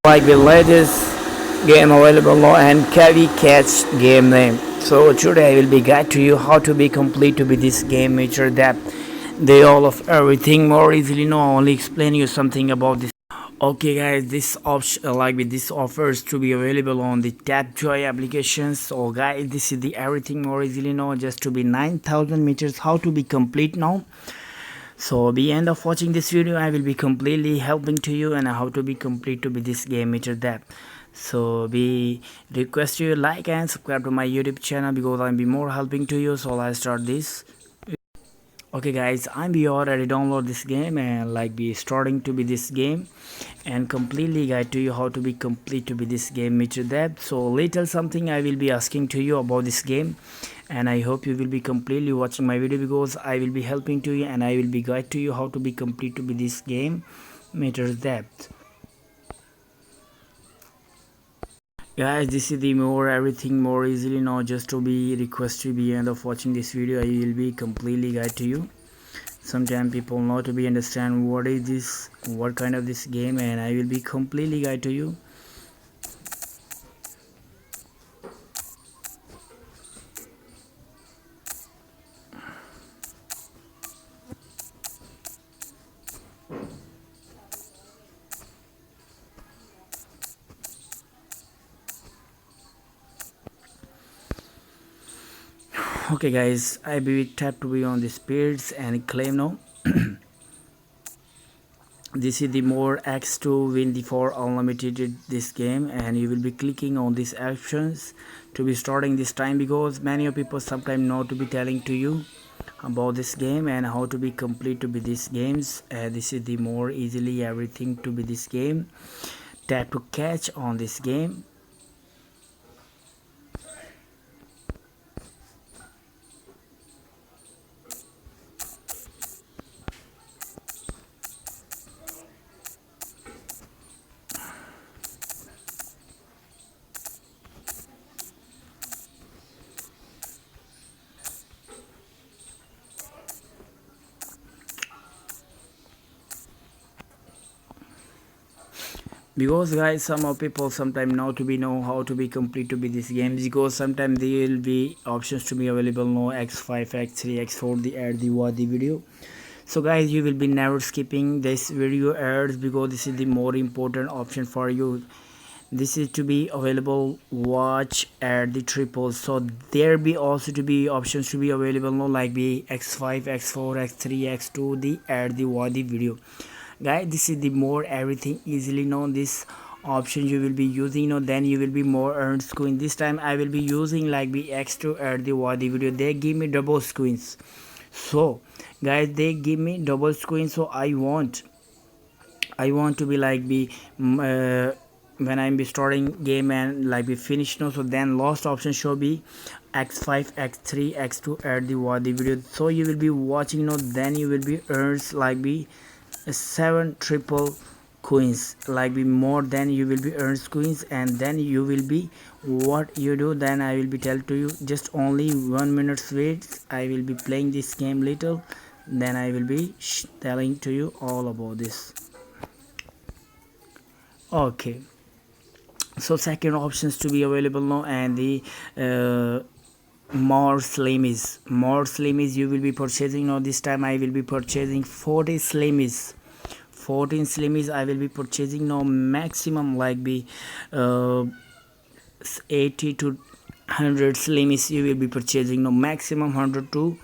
like the latest game available now and Kawaii Catch game name. So today I will be guide to you how to be complete to be this game major that they all of everything more easily know only explain you something about this. Okay guys, this option like with this offers to be available on the Tap Joy application. So guys, this is the everything more easily know just to be 9,000 meters how to be complete now. So be end of watching this video I will be completely helping to you and how to be complete to be this game meter depth. So be request you like and subscribe to my YouTube channel because I'll be more helping to you. So let's start this. Okay guys, I'm be already download this game and like be starting to be this game and completely guide to you how to be complete to be this game meter depth. So little something I will be asking to you about this game and I hope you will be completely watching my video because I will be helping to you and I will be guide to you how to be complete to be this game meter depth. Guys, this is the more everything more easily now just to be request to be end of watching this video I will be completely guide to you. Sometimes people know to be understand what is this, what kind of this game, and I will be completely guide to you. Okay guys, I will tap to be on the speeds and claim now. This is the more X to win the for unlimited this game and you will be clicking on these actions to be starting this time because many of people sometimes know to be telling to you about this game and how to be complete to be these games. This is the more easily everything to be this game. Tap to catch on this game. Because guys, some of people sometimes know to be know how to be complete to be this games because sometimes there will be options to be available no x5 x3 x4 the add the video. So guys, you will be never skipping this video ads because this is the more important option for you. This is to be available watch at the triple, so there be also to be options to be available no like be x5 x4 x3 x2 the add the video. Guys, this is the more everything easily known this option you will be using then you will be more earned screen. This time I will be using like the x2 add the video. They give me double screens, so guys they give me double screen, so I want to be like be when I'm be starting game and like be finished now, so then last option should be x5 x3 x2 add the video. So you will be watching then you will be earns like be 7 triple coins like be more than you will be earns coins and then you will be what you do then I will be tell to you just only 1 minute wait. I will be playing this game little then I will be telling to you all about this. Okay, so second options to be available now and the more slimies you will be purchasing now. This time I will be purchasing 40 slimies, 14 slimies I will be purchasing now. Maximum like be uh, 80 to 100 slimies you will be purchasing now. Maximum 100 to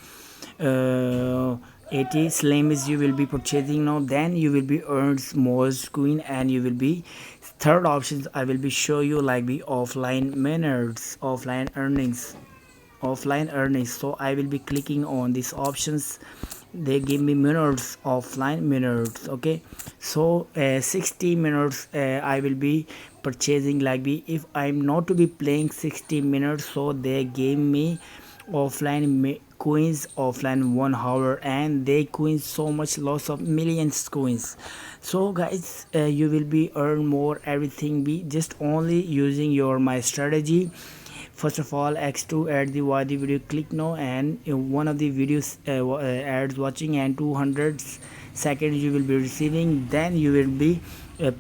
80 slimies you will be purchasing now, then you will be earned more coin and you will be third options I will be show you like be offline minutes offline earnings. So I will be clicking on these options. They give me minutes, offline minutes. Okay, so 60 minutes I will be purchasing like be if I'm not to be playing 60 minutes, so they gave me offline coins offline 1 hour and they coins so much loss of millions coins. So guys, you will be earn more everything be just only using your my strategy. First of all, x2 add the video, click now and one of the videos ads watching and 200 seconds you will be receiving, then you will be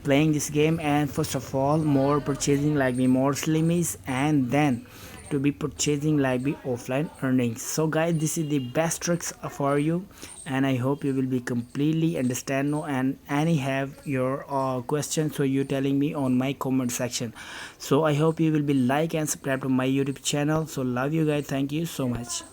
playing this game, and first of all more purchasing like the more slimmies, and then to be purchasing like the offline earnings. So guys, this is the best tricks for you, and I hope you will be completely understand now. And any have your questions, so you telling me on my comment section. So I hope you will be like and subscribe to my YouTube channel. So love you guys, thank you so much.